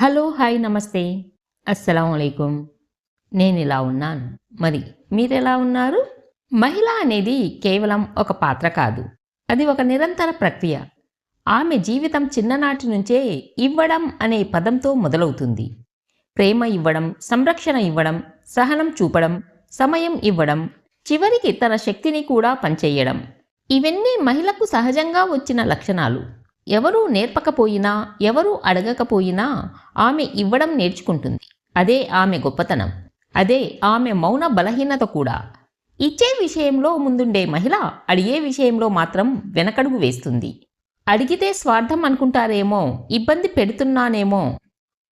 Hello, hi, నమస్తే. అస్సలాముఅలైకుం. నేనిలా ఉన్నాను. మరి మీరెలా ఉన్నారు? మహిళ అనేది కేవలం ఒక పాత్ర కాదు. అది ఒక నిరంతర ప్రక్రియ. ఆమె జీవితం చిన్ననాటి నుంచే ఇవ్వడం అనే పదంతో మొదలవుతుంది. ప్రేమ ఇవ్వడం, సంరక్షణ ఇవ్వడం, సహనం చూపడం, సమయం ఇవ్వడం, చివరికి తన శక్తిని కూడా పంచెయ్యడం. ఇవన్నీ మహిళకు సహజంగా వచ్చిన లక్షణాలు. ఎవరూ నేర్పకపోయినా, ఎవరూ అడగకపోయినా ఆమె ఇవ్వడం నేర్చుకుంటుంది. అదే ఆమె గొప్పతనం. అదే ఆమె మౌన బలహీనత కూడా. ఇచ్చే విషయంలో ముందుండే మహిళ అడిగే విషయంలో మాత్రం వెనకడుగు వేస్తుంది. అడిగితే స్వార్థం అనుకుంటారేమో, ఇబ్బంది పెడుతున్నానేమో,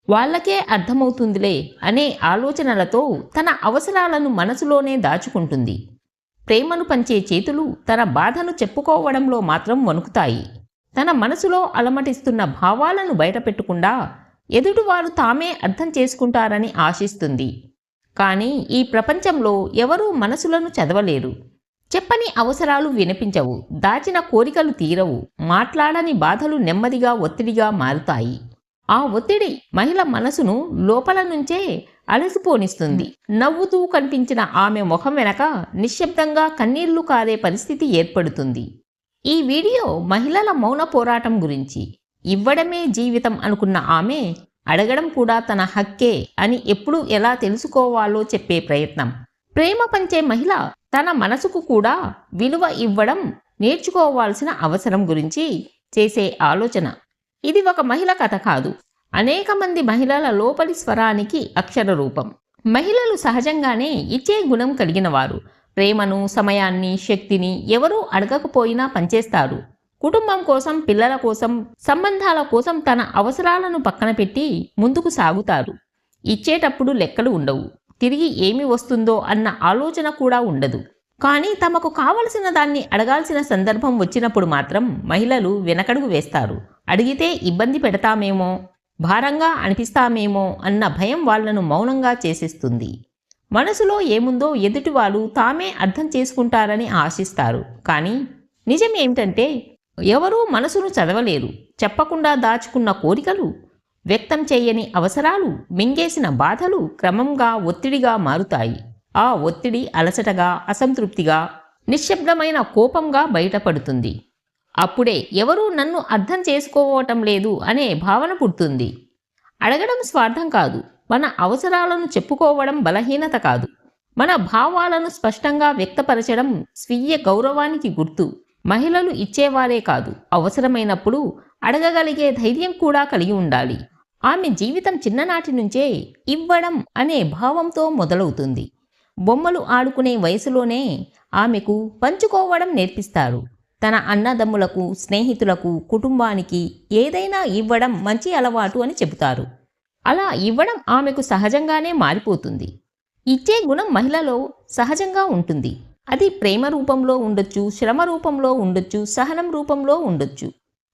వాళ్ళకే అర్థమవుతుందిలే అనే ఆలోచనలతో తన అవసరాలను మనసులోనే దాచుకుంటుంది. ప్రేమను పంచే చేతులు తన బాధను చెప్పుకోవడంలో మాత్రం వణుకుతాయి. తన మనసులో అలమటిస్తున్న భావాలను బయటపెట్టకుండా ఎదుటివారు తామే అర్థం చేసుకుంటారని ఆశిస్తుంది. కానీ ఈ ప్రపంచంలో ఎవరూ మనసులను చదవలేరు. చెప్పని అవసరాలు వినిపించవు, దాచిన కోరికలు తీరవు, మాట్లాడని బాధలు నెమ్మదిగా ఒత్తిడిగా మారుతాయి. ఆ ఒత్తిడి మహిళ మనసును లోపల నుంచే అలసిపోనిస్తుంది. నవ్వుతూ కనిపించిన ఆమె ముఖం వెనక నిశ్శబ్దంగా కన్నీళ్లు కారే పరిస్థితి ఏర్పడుతుంది. ఈ వీడియో మహిళల మౌన పోరాటం గురించి. ఇవ్వడమే జీవితం అనుకున్న ఆమె అడగడం కూడా తన హక్కే అని ఎప్పుడు ఎలా తెలుసుకోవాలో చెప్పే ప్రయత్నం. ప్రేమ పంచే మహిళ తన మనసుకు కూడా విలువ ఇవ్వడం నేర్చుకోవాల్సిన అవసరం గురించి చేసే ఆలోచన. ఇది ఒక మహిళ కథ కాదు, అనేక మంది మహిళల లోపలి స్వరానికి అక్షర రూపం. మహిళలు సహజంగానే ఇచ్చే గుణం కలిగిన వారు. ప్రేమను, సమయాన్ని, శక్తిని ఎవరూ అడగకపోయినా పంచేస్తారు. కుటుంబం కోసం, పిల్లల కోసం, సంబంధాల కోసం తన అవసరాలను పక్కన పెట్టి ముందుకు సాగుతారు. ఇచ్చేటప్పుడు లెక్కలు ఉండవు, తిరిగి ఏమి వస్తుందో అన్న ఆలోచన కూడా ఉండదు. కానీ తమకు కావలసిన దాన్ని అడగాల్సిన సందర్భం వచ్చినప్పుడు మాత్రం మహిళలు వెనకడుగు వేస్తారు. అడిగితే ఇబ్బంది పెడతామేమో, భారంగా అనిపిస్తామేమో అన్న భయం వాళ్లను మౌనంగా చేసేస్తుంది. మనసులో ఏముందో ఎదుటివాళ్ళు తామే అర్థం చేసుకుంటారని ఆశిస్తారు. కానీ నిజం ఏమిటంటే ఎవరూ మనసును చదవలేరు. చెప్పకుండా దాచుకున్న కోరికలు, వ్యక్తం చేయని అవసరాలు, మింగేసిన బాధలు క్రమంగా ఒత్తిడిగా మారుతాయి. ఆ ఒత్తిడి అలసటగా, అసంతృప్తిగా, నిశ్శబ్దమైన కోపంగా బయటపడుతుంది. అప్పుడే ఎవరూ నన్ను అర్థం చేసుకోవటం లేదు అనే భావన పుడుతుంది. అడగడం స్వార్థం కాదు, మన అవసరాలను చెప్పుకోవడం బలహీనత కాదు. మన భావాలను స్పష్టంగా వ్యక్తపరచడం స్వీయ గౌరవానికి గుర్తు. మహిళలు ఇచ్చేవారే కాదు, అవసరమైనప్పుడు అడగగలిగే ధైర్యం కూడా కలిగి ఉండాలి. ఆమె జీవితం చిన్ననాటి నుంచే ఇవ్వడం అనే భావంతో మొదలవుతుంది. బొమ్మలు ఆడుకునే వయసులోనే ఆమెకు పంచుకోవడం నేర్పిస్తారు. తన అన్నదమ్ములకు, స్నేహితులకు, కుటుంబానికి ఏదైనా ఇవ్వడం మంచి అలవాటు అని చెబుతారు. అలా ఇవ్వడం ఆమెకు సహజంగానే మారిపోతుంది. ఇచ్చే గుణం మహిళలో సహజంగా ఉంటుంది. అది ప్రేమ రూపంలో ఉండొచ్చు, శ్రమ రూపంలో ఉండొచ్చు, సహనం రూపంలో ఉండొచ్చు.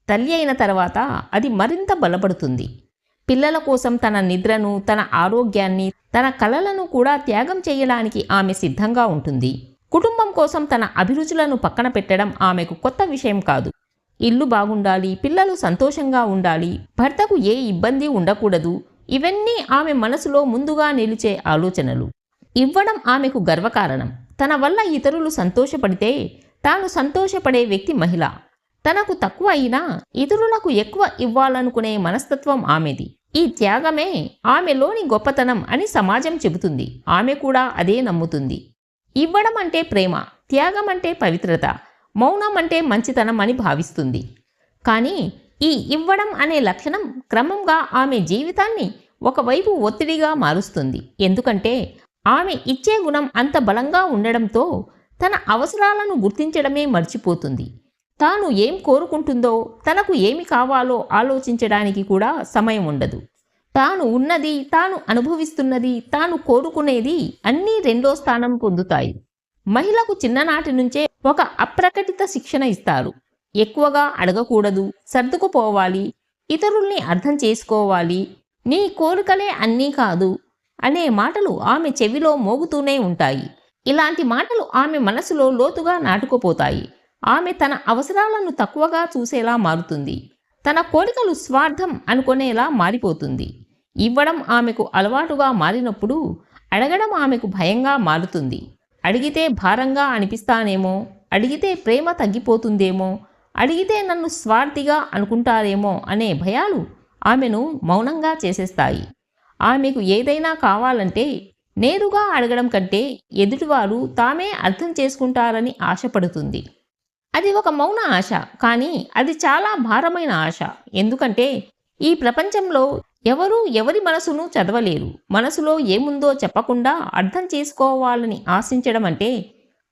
తల్లి అయిన తర్వాత అది మరింత బలపడుతుంది. పిల్లల కోసం తన నిద్రను, తన ఆరోగ్యాన్ని, తన కలలను కూడా త్యాగం చేయడానికి ఆమె సిద్ధంగా ఉంటుంది. కుటుంబం కోసం తన అభిరుచులను పక్కన పెట్టడం ఆమెకు కొత్త విషయం కాదు. ఇల్లు బాగుండాలి, పిల్లలు సంతోషంగా ఉండాలి, భర్తకు ఏ ఇబ్బంది ఉండకూడదు, ఇవన్నీ ఆమె మనసులో ముందుగా నిలిచే ఆలోచనలు. ఇవ్వడం ఆమెకు గర్వకారణం. తన వల్ల ఇతరులు సంతోషపడితే తాను సంతోషపడే వ్యక్తి మహిళ. తనకు తక్కువ అయినా ఇతరులకు ఎక్కువ ఇవ్వాలనుకునే మనస్తత్వం ఆమెది. ఈ త్యాగమే ఆమెలోని గొప్పతనం అని సమాజం చెబుతుంది. ఆమె కూడా అదే నమ్ముతుంది. ఇవ్వడం అంటే ప్రేమ, త్యాగం అంటే పవిత్రత, మౌనం అంటే మంచితనం అని భావిస్తుంది. కానీ ఈ ఇవ్వడం అనే లక్షణం క్రమంగా ఆమె జీవితాన్ని ఒకవైపు ఒత్తిడిగా మారుస్తుంది. ఎందుకంటే ఆమె ఇచ్చే గుణం అంత బలంగా ఉండడంతో తన అవసరాలను గుర్తించడమే మర్చిపోతుంది. తాను ఏం కోరుకుంటుందో, తనకు ఏమి కావాలో ఆలోచించడానికి కూడా సమయం ఉండదు. తాను ఉన్నది, తాను అనుభవిస్తున్నది, తాను కోరుకునేది అన్నీ రెండో స్థానం పొందుతాయి. మహిళకు చిన్ననాటి నుంచే ఒక అప్రకటిత శిక్షణ ఇస్తారు. ఎక్కువగా అడగకూడదు, సర్దుకుపోవాలి, ఇతరుల్ని అర్థం చేసుకోవాలి, నీ కోరికలే అన్నీ కాదు అనే మాటలు ఆమె చెవిలో మోగుతూనే ఉంటాయి. ఇలాంటి మాటలు ఆమె మనసులో లోతుగా నాటుకుపోతాయి. ఆమె తన అవసరాలను తక్కువగా చూసేలా మారుతుంది. తన కోరికలు స్వార్థం అనుకునేలా మారిపోతుంది. ఇవ్వడం ఆమెకు అలవాటుగా మారినప్పుడు అడగడం ఆమెకు భయంగా మారుతుంది. అడిగితే భారంగా అనిపిస్తానేమో, అడిగితే ప్రేమ తగ్గిపోతుందేమో, అడిగితే నన్ను స్వార్థిగా అనుకుంటారేమో అనే భయాలు ఆమెను మౌనంగా చేసేస్తాయి. ఆమెకు ఏదైనా కావాలంటే నేరుగా అడగడం కంటే ఎదుటివారు తామే అర్థం చేసుకుంటారని ఆశపడుతుంది. అది ఒక మౌన ఆశ, కానీ అది చాలా భారమైన ఆశ. ఎందుకంటే ఈ ప్రపంచంలో ఎవరూ ఎవరి మనసును చదవలేరు. మనసులో ఏముందో చెప్పకుండా అర్థం చేసుకోవాలని ఆశించడం అంటే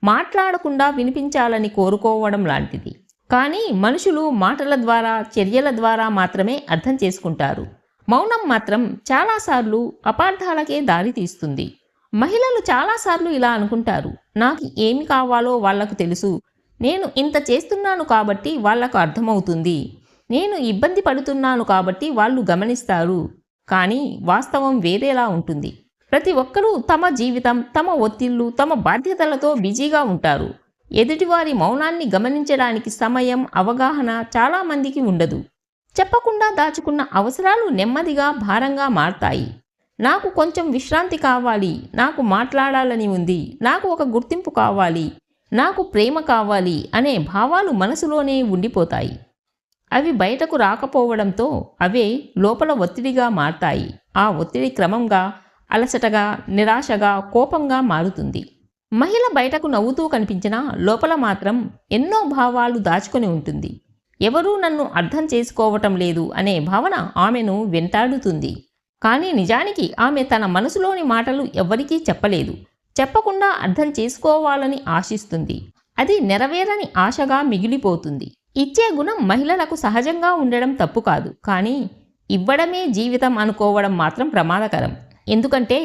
మాట్లాడకుండా వినిపించాలని కోరుకోవడం లాంటిది. కానీ మనుషులు మాటల ద్వారా, చర్యల ద్వారా మాత్రమే అర్థం చేసుకుంటారు. మౌనం మాత్రం చాలాసార్లు అపార్థాలకే దారి తీస్తుంది. మహిళలు చాలాసార్లు ఇలా అనుకుంటారు, నాకు ఏమి కావాలో వాళ్లకు తెలుసు, నేను ఇంత చేస్తున్నాను కాబట్టి వాళ్లకు అర్థమవుతుంది, నేను ఇబ్బంది పడుతున్నాను కాబట్టి వాళ్ళు గమనిస్తారు. కానీ వాస్తవం వేరేలా ఉంటుంది. ప్రతి ఒక్కరూ తమ జీవితం, తమ ఒత్తిళ్లు, తమ బాధ్యతలతో బిజీగా ఉంటారు. ఎదుటివారి మౌనాన్ని గమనించడానికి సమయం, అవగాహన చాలామందికి ఉండదు. చెప్పకుండా దాచుకున్న అవసరాలు నెమ్మదిగా భారంగా మారతాయి. నాకు కొంచెం విశ్రాంతి కావాలి, నాకు మాట్లాడాలని ఉంది, నాకు ఒక గుర్తింపు కావాలి, నాకు ప్రేమ కావాలి అనే భావాలు మనసులోనే ఉండిపోతాయి. అవి బయటకు రాకపోవడంతో అవే లోపల ఒత్తిడిగా మారతాయి. ఆ ఒత్తిడి క్రమంగా అలసటగా, నిరాశగా, కోపంగా మారుతుంది. మహిళ బయటకు నవ్వుతూ కనిపించినా లోపల మాత్రం ఎన్నో భావాలు దాచుకొని ఉంటుంది. ఎవరూ నన్ను అర్థం చేసుకోవటం లేదు అనే భావన ఆమెను వెంటాడుతుంది. కానీ నిజానికి ఆమె తన మనసులోని మాటలు ఎవ్వరికీ చెప్పలేదు. చెప్పకుండా అర్థం చేసుకోవాలని ఆశిస్తుంది. అది నెరవేరని ఆశగా మిగిలిపోతుంది. ఇచ్చే గుణం మహిళలకు సహజంగా ఉండడం తప్పు కాదు. కానీ ఇవ్వడమే జీవితం అనుకోవడం మాత్రం ప్రమాదకరం. ఎందుకంటే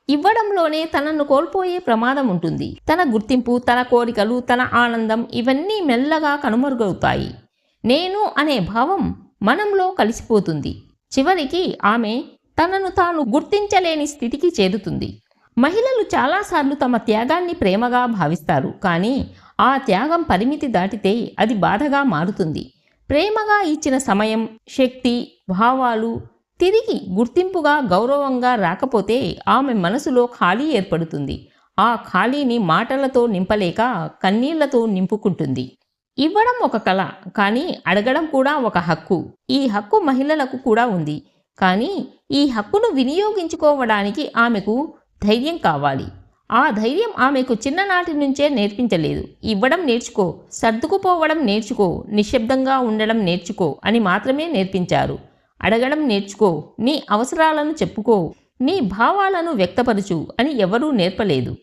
ఇవ్వడంలోనే తనను కోల్పోయే ప్రమాదం ఉంటుంది. తన గుర్తింపు, తన కోరికలు, తన ఆనందం ఇవన్నీ మెల్లగా కనుమరుగవుతాయి. నేను అనే భావం మనంలో కలిసిపోతుంది. చివరికి ఆమె తనను తాను గుర్తించలేని స్థితికి చేరుతుంది. మహిళలు చాలాసార్లు తమ త్యాగాన్ని ప్రేమగా భావిస్తారు. కానీ ఆ త్యాగం పరిమితి దాటితే అది బాధగా మారుతుంది. ప్రేమగా ఇచ్చిన సమయం, శక్తి, భావాలు తిరిగి గుర్తింపుగా, గౌరవంగా రాకపోతే ఆమె మనసులో ఖాళీ ఏర్పడుతుంది. ఆ ఖాళీని మాటలతో నింపలేక కన్నీళ్లతో నింపుకుంటుంది. ఇవ్వడం ఒక కళ, కానీ అడగడం కూడా ఒక హక్కు. ఈ హక్కు మహిళలకు కూడా ఉంది. కానీ ఈ హక్కును వినియోగించుకోవడానికి ఆమెకు ధైర్యం కావాలి. ఆ ధైర్యం ఆమెకు చిన్ననాటి నుంచే నేర్పించలేదు. ఇవ్వడం నేర్చుకో, సర్దుకుపోవడం నేర్చుకో, నిశ్శబ్దంగా ఉండడం నేర్చుకో అని మాత్రమే నేర్పించారు. అడగడం నేర్చుకో, నీ అవసరాలను చెప్పుకో, నీ భావాలను వ్యక్తపరచు అని ఎవరూ నేర్పలేదు.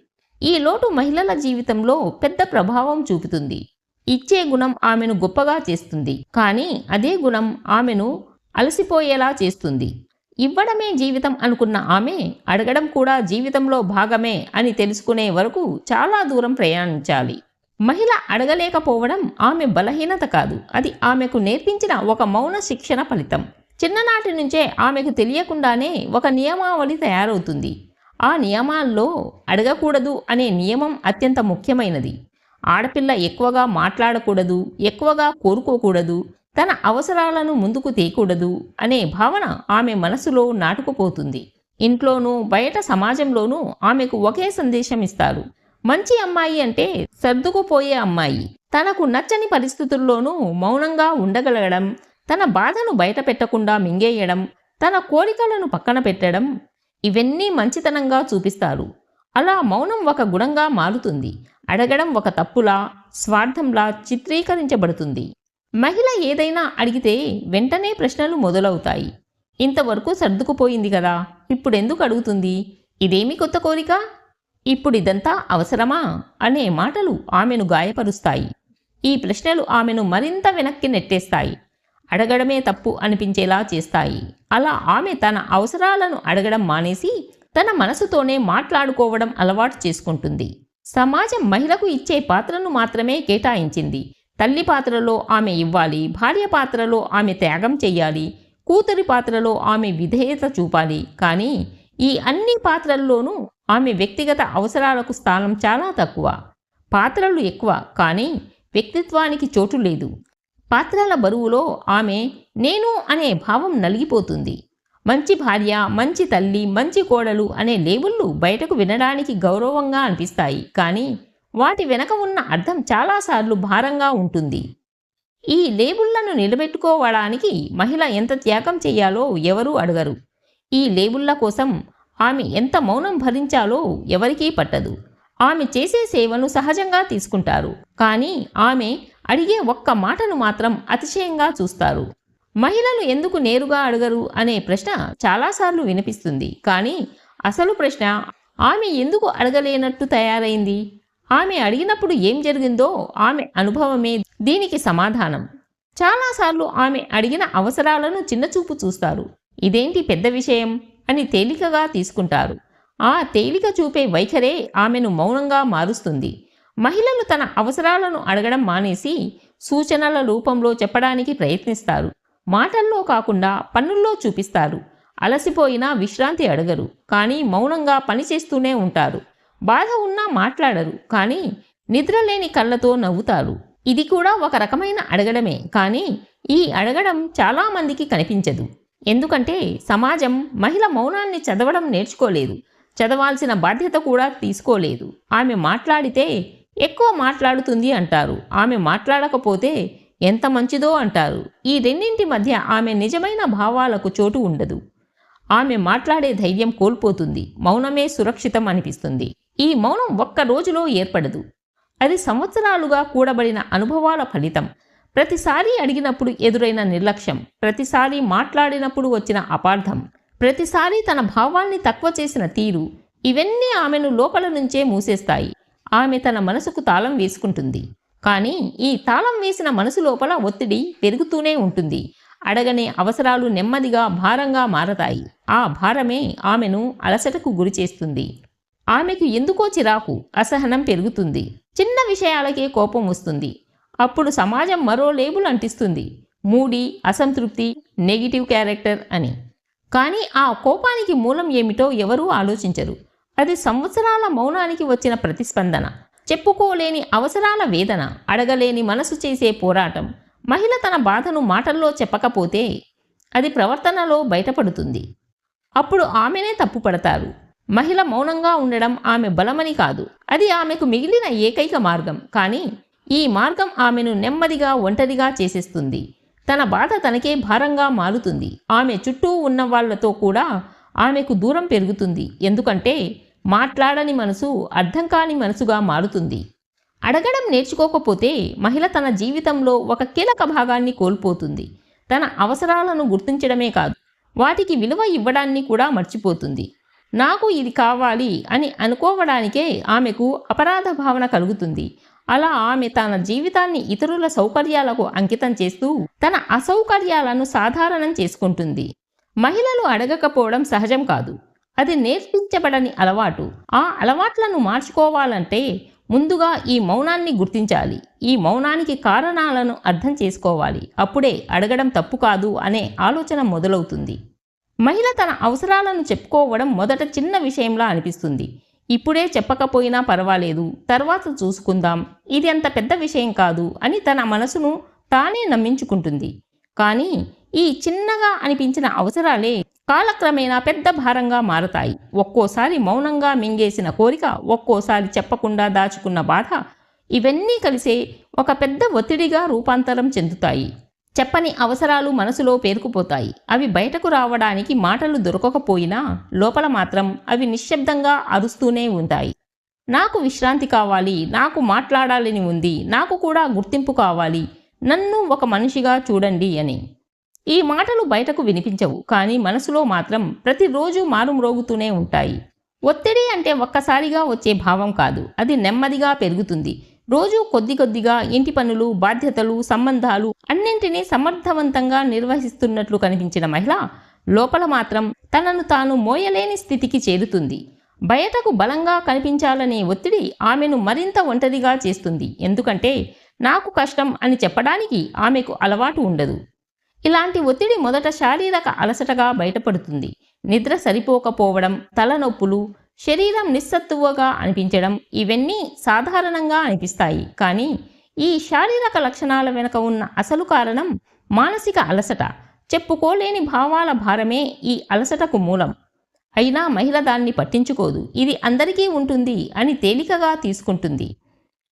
ఈ లోటు మహిళల జీవితంలో పెద్ద ప్రభావం చూపుతుంది. ఇచ్చే గుణం ఆమెను గొప్పగా చేస్తుంది. కానీ అదే గుణం ఆమెను అలసిపోయేలా చేస్తుంది. ఇవ్వడమే జీవితం అనుకున్న ఆమె అడగడం కూడా జీవితంలో భాగమే అని తెలుసుకునే వరకు చాలా దూరం ప్రయాణించాలి. మహిళ అడగలేకపోవడం ఆమె బలహీనత కాదు, అది ఆమెకు నేర్పించిన ఒక మౌన శిక్షణ ఫలితం. చిన్ననాటి నుంచే ఆమెకు తెలియకుండానే ఒక నియమావళి తయారవుతుంది. ఆ నియమాల్లో అడగకూడదు అనే నియమం అత్యంత ముఖ్యమైనది. ఆడపిల్ల ఎక్కువగా మాట్లాడకూడదు, ఎక్కువగా కోరుకోకూడదు, తన అవసరాలను ముందుకు తేకూడదు అనే భావన ఆమె మనసులో నాటుకుపోతుంది. ఇంట్లోనూ బయట సమాజంలోనూ ఆమెకు ఒకే సందేశం ఇస్తారు. మంచి అమ్మాయి అంటే సర్దుకుపోయే అమ్మాయి. తనకు నచ్చని పరిస్థితుల్లోనూ మౌనంగా ఉండగలగడం, తన బాధను బయట పెట్టకుండా మింగేయడం, తన కోరికలను పక్కన పెట్టడం, ఇవన్నీ మంచితనంగా చూపిస్తారు. అలా మౌనం ఒక గుణంగా మారుతుంది. అడగడం ఒక తప్పులా, స్వార్థంలా చిత్రీకరించబడుతుంది. మహిళ ఏదైనా అడిగితే వెంటనే ప్రశ్నలు మొదలవుతాయి. ఇంతవరకు సర్దుకుపోయింది కదా, ఇప్పుడెందుకు అడుగుతుంది? ఇదేమి కొత్త కోరిక? ఇప్పుడు ఇదంతా అవసరమా అనే మాటలు ఆమెను గాయపరుస్తాయి. ఈ ప్రశ్నలు ఆమెను మరింత వెనక్కి నెట్టేస్తాయి. అడగడమే తప్పు అనిపించేలా చేస్తాయి. అలా ఆమె తన అవసరాలను అడగడం మానేసి తన మనసుతోనే మాట్లాడుకోవడం అలవాటు చేసుకుంటుంది. సమాజం మహిళకు ఇచ్చే పాత్రను మాత్రమే కేటాయించింది. తల్లి పాత్రలో ఆమె ఇవ్వాలి, భార్య పాత్రలో ఆమె త్యాగం చెయ్యాలి, కూతురి పాత్రలో ఆమె విధేయత చూపాలి. కానీ ఈ అన్ని పాత్రల్లోనూ ఆమె వ్యక్తిగత అవసరాలకు స్థానం చాలా తక్కువ. పాత్రలు ఎక్కువ, కానీ వ్యక్తిత్వానికి చోటు లేదు. పాత్రల బరువులో ఆమె నేను అనే భావం నలిగిపోతుంది. మంచి భార్య, మంచి తల్లి, మంచి కోడలు అనే లేబుళ్ళు బయటకు వినడానికి గౌరవంగా అనిపిస్తాయి, కానీ వాటి వెనక ఉన్న అర్థం చాలాసార్లు భారంగా ఉంటుంది. ఈ లేబుళ్లను నిలబెట్టుకోవడానికి మహిళ ఎంత త్యాగం చేయాలో ఎవరూ అడగరు. ఈ లేబుళ్ల కోసం ఆమె ఎంత మౌనం భరించాలో ఎవరికీ పట్టదు. ఆమె చేసే సేవను సహజంగా తీసుకుంటారు, కానీ ఆమె అడిగే ఒక్క మాటను మాత్రం అతిశయంగా చూస్తారు. మహిళలు ఎందుకు నేరుగా అడగరు అనే ప్రశ్న చాలాసార్లు వినిపిస్తుంది, కానీ అసలు ప్రశ్న ఆమె ఎందుకు అడగలేనట్టు తయారైంది. ఆమె అడిగినప్పుడు ఏం జరిగిందో ఆమె అనుభవమే దీనికి సమాధానం. చాలాసార్లు ఆమె అడిగిన అవసరాలను చిన్నచూపు చూస్తారు. ఇదేంటి పెద్ద విషయం అని తేలికగా తీసుకుంటారు. ఆ తేలిక చూపే వైఖరే ఆమెను మౌనంగా మారుస్తుంది. మహిళలు తన అవసరాలను అడగడం మానేసి సూచనల రూపంలో చెప్పడానికి ప్రయత్నిస్తారు. మాటల్లో కాకుండా పనుల్లో చూపిస్తారు. అలసిపోయినా విశ్రాంతి అడగరు, కానీ మౌనంగా పనిచేస్తూనే ఉంటారు. బాధ ఉన్నా మాట్లాడరు, కానీ నిద్రలేని కళ్ళతో నవ్వుతారు. ఇది కూడా ఒక రకమైన అడగడమే, కానీ ఈ అడగడం చాలామందికి కనిపించదు. ఎందుకంటే సమాజం మహిళ మౌనాన్ని చదవడం నేర్చుకోలేదు, చదవాల్సిన బాధ్యత కూడా తీసుకోలేదు. ఆమె మాట్లాడితే ఎక్కువ మాట్లాడుతుంది అంటారు, ఆమె మాట్లాడకపోతే ఎంత మంచిదో అంటారు. ఈ రెండింటి మధ్య ఆమె నిజమైన భావాలకు చోటు ఉండదు. ఆమె మాట్లాడే ధైర్యం కోల్పోతుంది. మౌనమే సురక్షితం అనిపిస్తుంది. ఈ మౌనం ఒక్క రోజులో ఏర్పడదు, అది సంవత్సరాలుగా కూడబడిన అనుభవాల ఫలితం. ప్రతిసారి అడిగినప్పుడు ఎదురైన నిర్లక్ష్యం, ప్రతిసారి మాట్లాడినప్పుడు వచ్చిన అపార్థం, ప్రతిసారి తన భావాల్ని తక్కువ చేసిన తీరు, ఇవన్నీ ఆమెను లోపల నుంచే మూసేస్తాయి. ఆమె తన మనసుకు తాళం వేసుకుంటుంది, కానీ ఈ తాళం వేసిన మనసు లోపల ఒత్తిడి పెరుగుతూనే ఉంటుంది. అడగనే అవసరాలు నెమ్మదిగా భారంగా మారతాయి. ఆ భారమే ఆమెను అలసటకు గురిచేస్తుంది. ఆమెకు ఎందుకో చిరాకు, అసహనం పెరుగుతుంది. చిన్న విషయాలకే కోపం వస్తుంది. అప్పుడు సమాజం మరో లేబుల్ అంటిస్తుంది, మూడీ, అసంతృప్తి, నెగిటివ్ క్యారెక్టర్ అని. కానీ ఆ కోపానికి మూలం ఏమిటో ఎవరూ ఆలోచించరు. అది సంవత్సరాల మౌనానికి వచ్చిన ప్రతిస్పందన, చెప్పుకోలేని అవసరాల వేదన, అడగలేని మనసు చేసే పోరాటం. మహిళ తన బాధను మాటల్లో చెప్పకపోతే అది ప్రవర్తనలో బయటపడుతుంది. అప్పుడు ఆమెనే తప్పుపడతారు. మహిళ మౌనంగా ఉండడం ఆమె బలమని కాదు, అది ఆమెకు మిగిలిన ఏకైక మార్గం. కానీ ఈ మార్గం ఆమెను నెమ్మదిగా ఒంటరిగా చేసేస్తుంది. తన బాధ తనకే భారంగా మారుతుంది. ఆమె చుట్టూ ఉన్న వాళ్లతో కూడా ఆమెకు దూరం పెరుగుతుంది. ఎందుకంటే మాట్లాడని మనసు అర్థం కాని మనసుగా మారుతుంది. అడగడం నేర్చుకోకపోతే మహిళ తన జీవితంలో ఒక కీలక భాగాన్ని కోల్పోతుంది. తన అవసరాలను గుర్తించడమే కాదు, వాటికి విలువ ఇవ్వడాన్ని కూడా మర్చిపోతుంది. నాకు ఇది కావాలి అని అనుకోవడానికే ఆమెకు అపరాధ భావన కలుగుతుంది. అలా ఆమె తన జీవితాన్ని ఇతరుల సౌకర్యాలకు అంకితం చేస్తూ తన అసౌకర్యాలను సాధారణం చేసుకుంటుంది. మహిళలు అడగకపోవడం సహజం కాదు, అది నేర్పించబడని అలవాటు. ఆ అలవాట్లను మార్చుకోవాలంటే ముందుగా ఈ మౌనాన్ని గుర్తించాలి. ఈ మౌనానికి కారణాలను అర్థం చేసుకోవాలి. అప్పుడే అడగడం తప్పు కాదు అనే ఆలోచన మొదలవుతుంది. మహిళ తన అవసరాలను చెప్పుకోవడం మొదట చిన్న విషయంలా అనిపిస్తుంది. ఇప్పుడే చెప్పకపోయినా పర్వాలేదు, తర్వాత చూసుకుందాం, ఇది అంత పెద్ద విషయం కాదు అని తన మనసును తానే నమ్మించుకుంటుంది. కానీ ఈ చిన్నగా అనిపించిన అవసరాలే కాలక్రమేణా పెద్ద భారంగా మారతాయి. ఒక్కోసారి మౌనంగా మింగేసిన కోరిక, ఒక్కోసారి చెప్పకుండా దాచుకున్న బాధ, ఇవన్నీ కలిసే ఒక పెద్ద ఒత్తిడిగా రూపాంతరం చెందుతాయి. చెప్పని అవసరాలు మనసులో పేరుకుపోతాయి. అవి బయటకు రావడానికి మాటలు దొరకకపోయినా లోపల మాత్రం అవి నిశ్శబ్దంగా అరుస్తూనే ఉంటాయి. నాకు విశ్రాంతి కావాలి, నాకు మాట్లాడాలని ఉంది, నాకు కూడా గుర్తింపు కావాలి, నన్ను ఒక మనిషిగా చూడండి అని. ఈ మాటలు బయటకు వినిపించవు, కానీ మనసులో మాత్రం ప్రతిరోజు మారుమ్రోగుతూనే ఉంటాయి. ఒత్తిడి అంటే ఒక్కసారిగా వచ్చే భావం కాదు, అది నెమ్మదిగా పెరుగుతుంది. రోజు కొద్ది కొద్దిగా ఇంటి పనులు, బాధ్యతలు, సంబంధాలు అన్నింటినీ సమర్థవంతంగా నిర్వహిస్తున్నట్లు కనిపించిన మహిళ లోపల మాత్రం తనను తాను మోయలేని స్థితికి చేరుతుంది. బయటకు బలంగా కనిపించాలనే ఒత్తిడి ఆమెను మరింత ఒంటరిగా చేస్తుంది. ఎందుకంటే నాకు కష్టం అని చెప్పడానికి ఆమెకు అలవాటు ఉండదు. ఇలాంటి ఒత్తిడి మొదట శారీరక అలసటగా బయటపడుతుంది. నిద్ర సరిపోకపోవడం, తలనొప్పులు, శరీరం నిస్సత్తువగా అనిపించడం, ఇవన్నీ సాధారణంగా అనిపిస్తాయి. కానీ ఈ శారీరక లక్షణాల వెనుక ఉన్న అసలు కారణం మానసిక అలసట. చెప్పుకోలేని భావాల భారమే ఈ అలసటకు మూలం. అయినా మహిళ దాన్ని పట్టించుకోదు. ఇది అందరికీ ఉంటుంది అని తేలికగా తీసుకుంటుంది.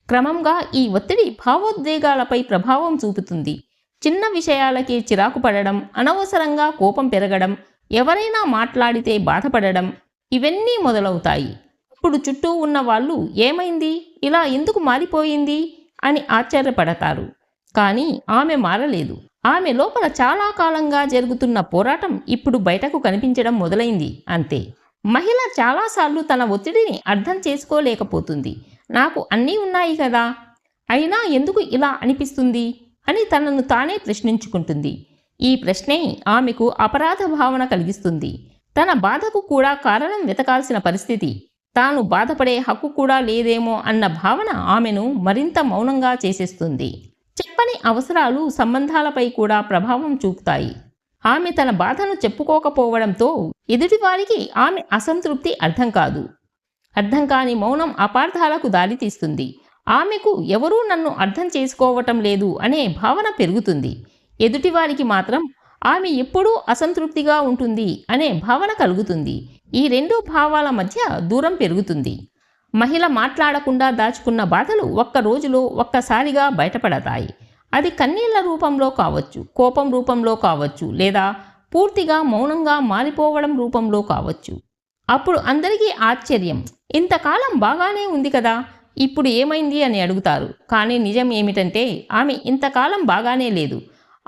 క్రమంగా ఈ ఒత్తిడి భావోద్వేగాలపై ప్రభావం చూపుతుంది. చిన్న విషయాలకే చిరాకు పడడం, అనవసరంగా కోపం పెరగడం, ఎవరైనా మాట్లాడితే బాధపడడం ఇవన్నీ మొదలవుతాయి. అప్పుడు చుట్టూ ఉన్న వాళ్ళు ఏమైంది, ఇలా ఎందుకు మారిపోయింది అని ఆశ్చర్యపడతారు. కానీ ఆమె మారలేదు. ఆమె లోపల చాలా కాలంగా జరుగుతున్న పోరాటం ఇప్పుడు బయటకు కనిపించడం మొదలైంది అంతే. మహిళ చాలాసార్లు తన ఒత్తిడిని అర్థం చేసుకోలేకపోతుంది. నాకు అన్నీ ఉన్నాయి కదా, అయినా ఎందుకు ఇలా అనిపిస్తుంది అని తనను తానే ప్రశ్నించుకుంటుంది. ఈ ప్రశ్నే ఆమెకు అపరాధ భావన కలిగిస్తుంది. తన బాధకు కూడా కారణం వెతకాల్సిన పరిస్థితి, తాను బాధపడే హక్కు కూడా లేదేమో అన్న భావన ఆమెను మరింత మౌనంగా చేసేస్తుంది. చెప్పని అవసరాలు సంబంధాలపై కూడా ప్రభావం చూపుతాయి. ఆమె తన బాధను చెప్పుకోకపోవడంతో ఎదుటివారికి ఆమె అసంతృప్తి అర్థం కాదు. అర్థం కాని మౌనం అపార్థాలకు దారితీస్తుంది. ఆమెకు ఎవరూ నన్ను అర్థం చేసుకోవటం లేదు అనే భావన పెరుగుతుంది. ఎదుటివారికి మాత్రం ఆమె ఎప్పుడూ అసంతృప్తిగా ఉంటుంది అనే భావన కలుగుతుంది. ఈ రెండు భావాల మధ్య దూరం పెరుగుతుంది. మహిళ మాట్లాడకుండా దాచుకున్న బాధలు ఒక్క రోజులో ఒక్కసారిగా బయటపడతాయి. అది కన్నీళ్ల రూపంలో కావచ్చు, కోపం రూపంలో కావచ్చు, లేదా పూర్తిగా మౌనంగా మారిపోవడం రూపంలో కావచ్చు. అప్పుడు అందరికీ ఆశ్చర్యం, ఇంతకాలం బాగానే ఉంది కదా, ఇప్పుడు ఏమైంది అని అడుగుతారు. కానీ నిజం ఏమిటంటే ఆమె ఇంతకాలం బాగానే లేదు.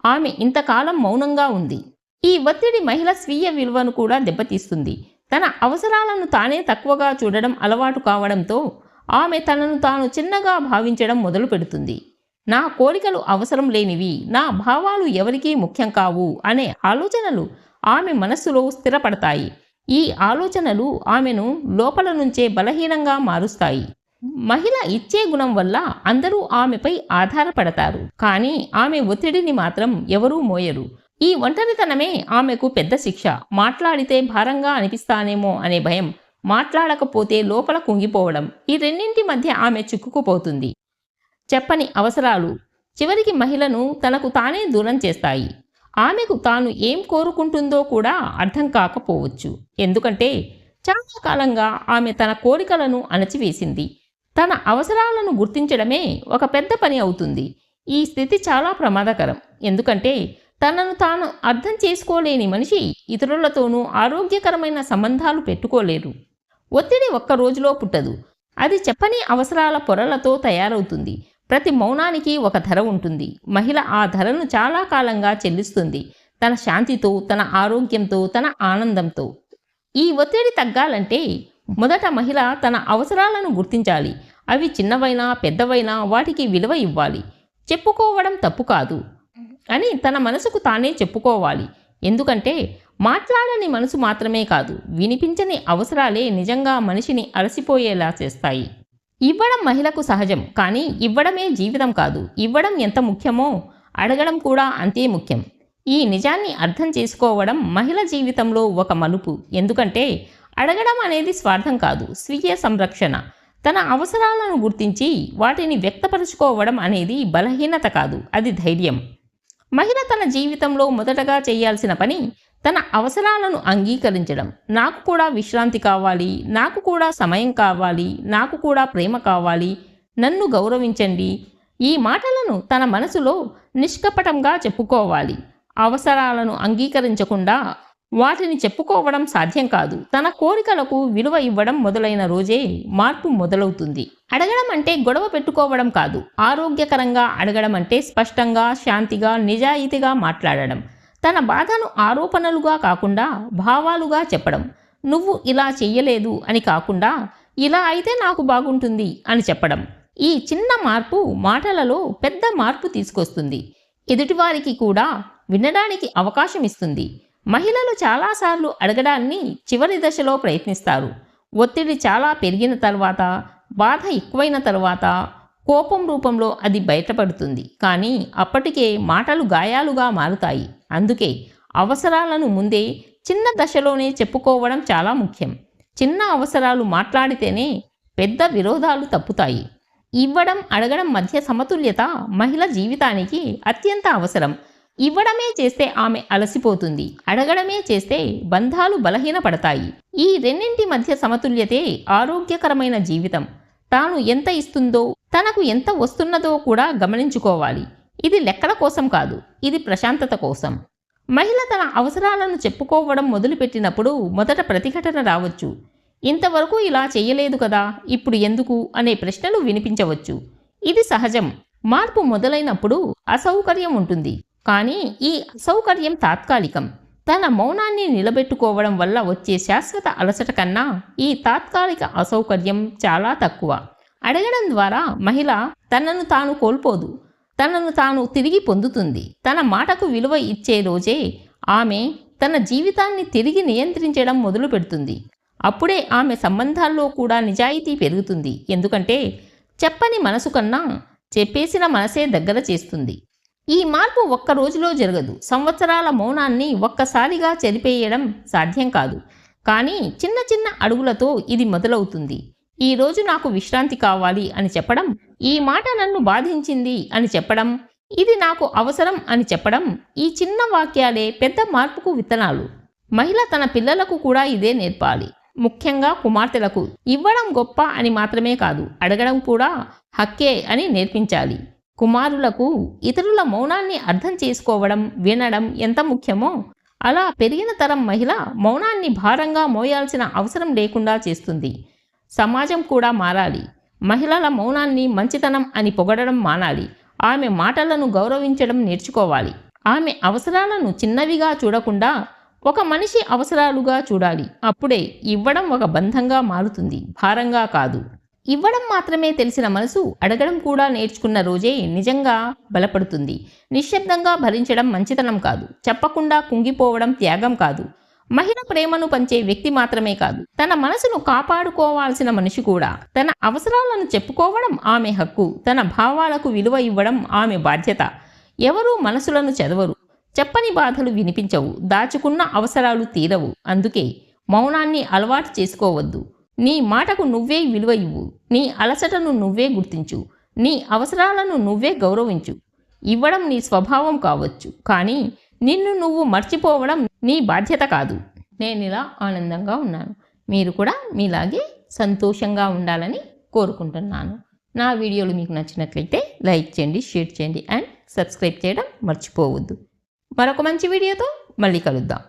ఆమె ఇంతకాలం మౌనంగా ఉంది. ఈ ఒత్తిడి మహిళ స్వీయ విలువను కూడా దెబ్బతీస్తుంది. తన అవసరాలను తానే తక్కువగా చూడడం అలవాటు కావడంతో ఆమె తనను తాను చిన్నగా భావించడం మొదలు పెడుతుంది. నా కోరికలు అవసరం లేనివి, నా భావాలు ఎవరికీ ముఖ్యం కావు అనే ఆలోచనలు ఆమె మనస్సులో స్థిరపడతాయి. ఈ ఆలోచనలు ఆమెను లోపల నుంచే బలహీనంగా మారుస్తాయి. మహిళ ఇచ్చే గుణం వల్ల అందరూ ఆమెపై ఆధారపడతారు. కానీ ఆమె ఒత్తిడిని మాత్రం ఎవరూ మోయరు. ఈ ఒంటరితనమే ఆమెకు పెద్ద శిక్ష. మాట్లాడితే భారంగా అనిపిస్తానేమో అనే భయం, మాట్లాడకపోతే లోపల కుంగిపోవడం, ఈ రెండింటి మధ్య ఆమె చిక్కుకుపోతుంది. చెప్పని అవసరాలు చివరికి మహిళను తనకు తానే దూరం చేస్తాయి. ఆమెకు తాను ఏం కోరుకుంటుందో కూడా అర్థం కాకపోవచ్చు. ఎందుకంటే చాలా కాలంగా ఆమె తన కోరికలను అణచివేసింది. తన అవసరాలను గుర్తించడమే ఒక పెద్ద పని అవుతుంది. ఈ స్థితి చాలా ప్రమాదకరం. ఎందుకంటే తనను తాను అర్థం చేసుకోలేని మనిషి ఇతరులతోనూ ఆరోగ్యకరమైన సంబంధాలు పెట్టుకోలేరు. ఒత్తిడి ఒక్క రోజులో పుట్టదు. అది చెప్పని అవసరాల పొరలతో తయారవుతుంది. ప్రతి మౌనానికి ఒక ధర ఉంటుంది. మహిళ ఆ ధరను చాలా కాలంగా చెల్లిస్తుంది. తన శాంతితో, తన ఆరోగ్యంతో, తన ఆనందంతో. ఈ ఒత్తిడి తగ్గాలంటే మొదట మహిళ తన అవసరాలను గుర్తించాలి. అవి చిన్నవైనా పెద్దవైనా వాటికి విలువ ఇవ్వాలి. చెప్పుకోవడం తప్పు కాదు అని తన మనసుకు తానే చెప్పుకోవాలి. ఎందుకంటే మాట్లాడని మనసు మాత్రమే కాదు, వినిపించని అవసరాలే నిజంగా మనిషిని అలసిపోయేలా చేస్తాయి. ఇవ్వడం మహిళకు సహజం, కానీ ఇవ్వడమే జీవితం కాదు. ఇవ్వడం ఎంత ముఖ్యమో అడగడం కూడా అంతే ముఖ్యం. ఈ నిజాన్ని అర్థం చేసుకోవడం మహిళ జీవితంలో ఒక మలుపు. ఎందుకంటే అడగడం అనేది స్వార్థం కాదు, స్వీయ సంరక్షణ. తన అవసరాలను గుర్తించి వాటిని వ్యక్తపరుచుకోవడం అనేది బలహీనత కాదు, అది ధైర్యం. మహిళ తన జీవితంలో మొదటగా చేయాల్సిన పని తన అవసరాలను అంగీకరించడం. నాకు కూడా విశ్రాంతి కావాలి, నాకు కూడా సమయం కావాలి, నాకు కూడా ప్రేమ కావాలి, నన్ను గౌరవించండి. ఈ మాటలను తన మనసులో నిష్కపటంగా చెప్పుకోవాలి. అవసరాలను అంగీకరించకుండా వాటిని చెప్పుకోవడం సాధ్యం కాదు. తన కోరికలకు విలువ ఇవ్వడం మొదలైన రోజే మార్పు మొదలవుతుంది. అడగడం అంటే గొడవ పెట్టుకోవడం కాదు. ఆరోగ్యకరంగా అడగడం అంటే స్పష్టంగా, శాంతిగా, నిజాయితీగా మాట్లాడడం. తన బాధను ఆరోపణలుగా కాకుండా భావాలుగా చెప్పడం. నువ్వు ఇలా చెయ్యలేదు అని కాకుండా ఇలా అయితే నాకు బాగుంటుంది అని చెప్పడం. ఈ చిన్న మార్పు మాటలలో పెద్ద మార్పు తీసుకొస్తుంది. ఎదుటివారికి కూడా వినడానికి అవకాశం ఇస్తుంది. మహిళలు చాలాసార్లు అడగడాన్ని చివరి దశలో ప్రయత్నిస్తారు. ఒత్తిడి చాలా పెరిగిన తర్వాత, బాధ ఎక్కువైన తర్వాత, కోపం రూపంలో అది బయటపడుతుంది. కానీ అప్పటికే మాటలు గాయాలుగా మారుతాయి. అందుకే అవసరాలను ముందే చిన్న దశలోనే చెప్పుకోవడం చాలా ముఖ్యం. చిన్న అవసరాలు మాట్లాడితేనే పెద్ద విరోధాలు తప్పుతాయి. ఇవ్వడం, అడగడం మధ్య సమతుల్యత మహిళ జీవితానికి అత్యంత అవసరం. ఇవ్వడమే చేస్తే ఆమె అలసిపోతుంది, అడగడమే చేస్తే బంధాలు బలహీనపడతాయి. ఈ రెండింటి మధ్య సమతుల్యతే ఆరోగ్యకరమైన జీవితం. తాను ఎంత ఇస్తుందో, తనకు ఎంత వస్తున్నదో కూడా గమనించుకోవాలి. ఇది లెక్కల కోసం కాదు, ఇది ప్రశాంతత కోసం. మహిళ తన అవసరాలను చెప్పుకోవడం మొదలుపెట్టినప్పుడు మొదట ప్రతిఘటన రావచ్చు. ఇంతవరకు ఇలా చేయలేదు కదా, ఇప్పుడు ఎందుకు అనే ప్రశ్నలు వినిపించవచ్చు. ఇది సహజం. మార్పు మొదలైనప్పుడు అసౌకర్యం ఉంటుంది, కానీ ఈ అసౌకర్యం తాత్కాలికం. తన మౌనాన్ని నిలబెట్టుకోవడం వల్ల వచ్చే శాశ్వత అలసట కన్నా ఈ తాత్కాలిక అసౌకర్యం చాలా తక్కువ. అడగడం ద్వారా మహిళ తనను తాను కోల్పోదు, తనను తాను తిరిగి పొందుతుంది. తన మాటకు విలువ ఇచ్చే రోజే ఆమె తన జీవితాన్ని తిరిగి నియంత్రించడం మొదలు పెడుతుంది. అప్పుడే ఆమె సంబంధాల్లో కూడా నిజాయితీ పెరుగుతుంది. ఎందుకంటే చెప్పని మనసు కన్నా చెప్పేసిన మనసే దగ్గర చేస్తుంది. ఈ మార్పు ఒక్క రోజులో జరగదు. సంవత్సరాల మౌనాన్ని ఒక్కసారిగా చెరిపేయడం సాధ్యం కాదు. కానీ చిన్న చిన్న అడుగులతో ఇది మొదలవుతుంది. ఈరోజు నాకు విశ్రాంతి కావాలి అని చెప్పడం, ఈ మాట నన్ను బాధించింది అని చెప్పడం, ఇది నాకు అవసరం అని చెప్పడం, ఈ చిన్న వాక్యాలే పెద్ద మార్పుకు విత్తనాలు. మహిళ తన పిల్లలకు కూడా ఇదే నేర్పాలి. ముఖ్యంగా కుమార్తెలకు ఇవ్వడం గొప్ప అని మాత్రమే కాదు, అడగడం కూడా హక్కే అని నేర్పించాలి. కుమారులకు ఇతరుల మౌనాన్ని అర్థం చేసుకోవడం, వినడం ఎంత ముఖ్యమో, అలా పెరిగిన తరం మహిళ మౌనాన్ని భారంగా మోయాల్సిన అవసరం లేకుండా చేస్తుంది. సమాజం కూడా మారాలి. మహిళల మౌనాన్ని మంచితనం అని పొగడడం మానాలి. ఆమె మాటలను గౌరవించడం నేర్చుకోవాలి. ఆమె అవసరాలను చిన్నవిగా చూడకుండా ఒక మనిషి అవసరాలుగా చూడాలి. అప్పుడే ఇవ్వడం ఒక బంధంగా మారుతుంది, భారంగా కాదు. ఇవ్వడం మాత్రమే తెలిసిన మనసు అడగడం కూడా నేర్చుకున్న రోజే నిజంగా బలపడుతుంది. నిశ్శబ్దంగా భరించడం మంచితనం కాదు. చెప్పకుండా కుంగిపోవడం త్యాగం కాదు. మహిళ ప్రేమను పంచే వ్యక్తి మాత్రమే కాదు, తన మనసును కాపాడుకోవాల్సిన మనిషి కూడా. తన అవసరాలను చెప్పుకోవడం ఆమె హక్కు. తన భావాలకు విలువ ఇవ్వడం ఆమె బాధ్యత. ఎవరూ మనసులను చదవరు. చెప్పని బాధలు వినిపించవు. దాచుకున్న అవసరాలు తీరవు. అందుకే మౌనాన్ని అలవాటు చేసుకోవద్దు. నీ మాటకు నువ్వే విలువ ఇవ్వు. నీ అలసటను నువ్వే గుర్తించు. నీ అవసరాలను నువ్వే గౌరవించు. ఇవ్వడం నీ స్వభావం కావచ్చు, కానీ నిన్ను నువ్వు మర్చిపోవడం నీ బాధ్యత కాదు. నేను ఇలా ఆనందంగా ఉన్నాను. మీరు కూడా మీలాగే సంతోషంగా ఉండాలని కోరుకుంటున్నాను. నా వీడియోలు మీకు నచ్చినట్లయితే లైక్ చేయండి, షేర్ చేయండి అండ్ సబ్స్క్రైబ్ చేయడం మర్చిపోవద్దు. మరొక మంచి వీడియోతో మళ్ళీ కలుద్దాం.